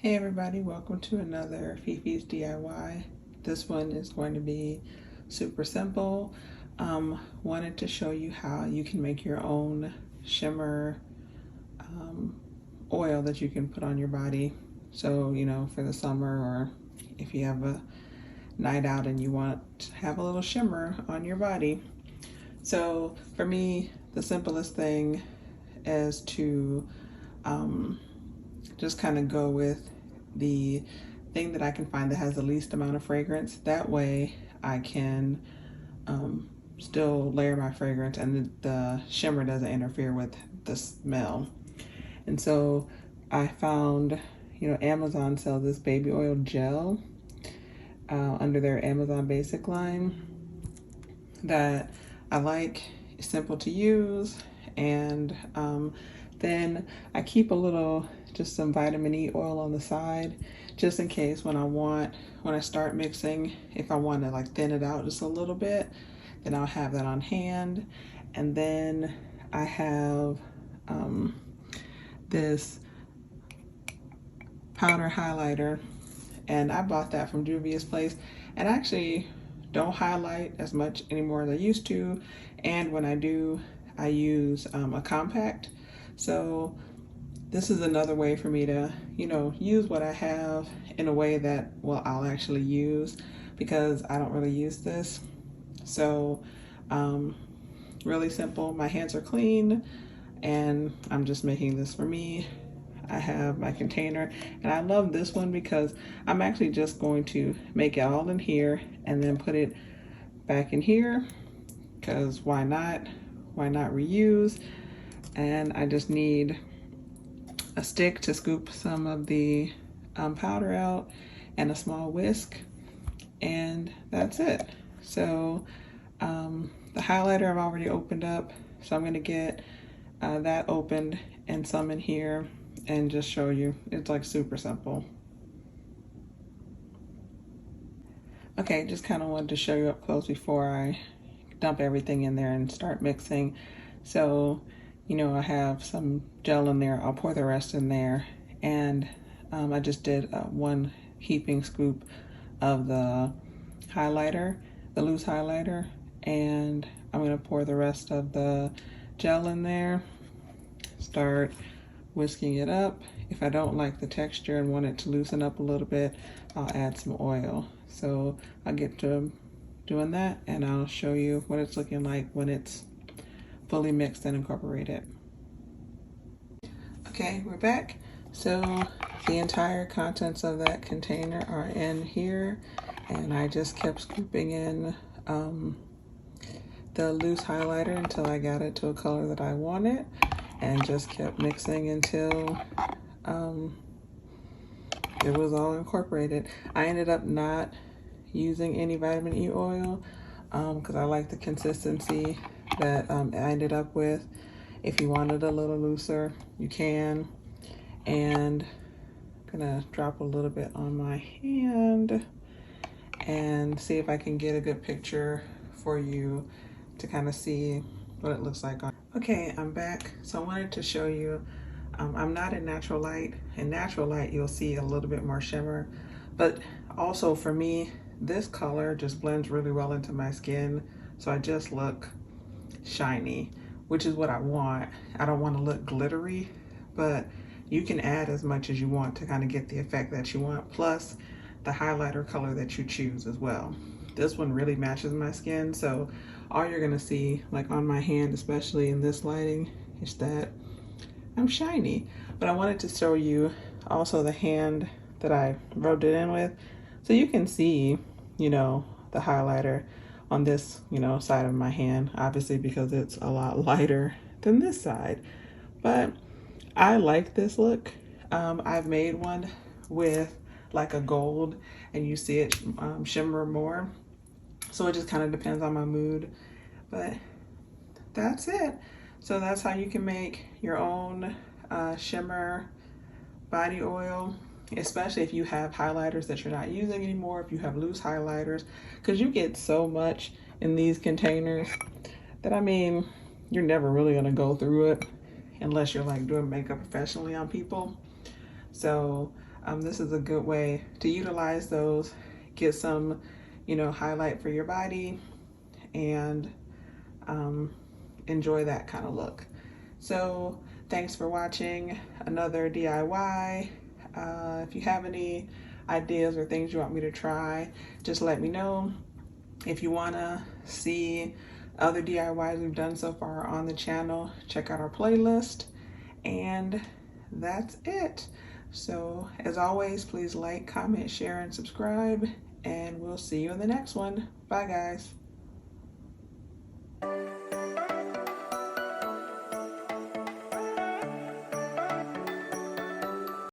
Hey everybody, welcome to another Fifi's DIY. This one is going to be super simple. Wanted to show you how you can make your own shimmer oil that you can put on your body. So, for the summer, or if you have a night out and you want to have a little shimmer on your body. So for me, the simplest thing is to just kind of go with the thing that I can find that has the least amount of fragrance. That way I can still layer my fragrance and the shimmer doesn't interfere with the smell. And so I found, Amazon sells this baby oil gel under their Amazon Basic line that I like. It's simple to use, and then I keep a little, just some vitamin E oil on the side, just in case when I start mixing, if I want to like thin it out just a little bit, then I'll have that on hand. And then I have this powder highlighter, and I bought that from Juvia's Place, and I actually don't highlight as much anymore as I used to, and when I do, I use a compact. So this is another way for me to, use what I have in a way that, well, I'll actually use, because I don't really use this. So really simple. My hands are clean, and I'm just making this for me. I have my container, and I love this one because I'm actually just going to make it all in here and then put it back in here, because why not? Why not reuse? And I just need a stick to scoop some of the powder out and a small whisk, and that's it. So the highlighter I've already opened up, so I'm going to get that opened and some in here and just show you. It's like super simple. Okay, just kind of wanted to show you up close before I dump everything in there and start mixing. So, I have some gel in there. I'll pour the rest in there. And I just did one heaping scoop of the highlighter, the loose highlighter, and I'm going to pour the rest of the gel in there. Start whisking it up. If I don't like the texture and want it to loosen up a little bit, I'll add some oil. So I'll get to doing that, and I'll show you what it's looking like when it's fully mixed and incorporated. Okay, we're back. So the entire contents of that container are in here, and I just kept scooping in the loose highlighter until I got it to a color that I wanted, and just kept mixing until it was all incorporated. I ended up not using any vitamin E oil because I like the consistency that I ended up with. If you wanted a little looser, you can. And I'm gonna drop a little bit on my hand and see if I can get a good picture for you to kind of see what it looks like. Okay, I'm back. So I wanted to show you, I'm not in natural light. In natural light, you'll see a little bit more shimmer, but also for me, this color just blends really well into my skin. So I just look shiny, which is what I want. I don't want to look glittery, but you can add as much as you want to kind of get the effect that you want, plus the highlighter color that you choose as well. This one really matches my skin, so all you're gonna see, like on my hand, especially in this lighting, is that I'm shiny. But I wanted to show you also the hand that I rubbed it in with, so you can see, the highlighter on this, side of my hand, obviously because it's a lot lighter than this side. But I like this look. I've made one with like a gold, and you see it shimmer more. So it just kind of depends on my mood, but that's it. So that's how you can make your own shimmer body oil, especially if you have highlighters that you're not using anymore, if you have loose highlighters, because you get so much in these containers that, I mean, you're never really gonna go through it unless you're like doing makeup professionally on people. So This is a good way to utilize those, get some, you know, highlight for your body, and enjoy that kind of look. So thanks for watching another DIY. If you have any ideas or things you want me to try, just let me know. If you want to see other DIYs we've done so far on the channel, check out our playlist. And that's it. So as always, please like, comment, share, and subscribe, and we'll see you in the next one. Bye guys.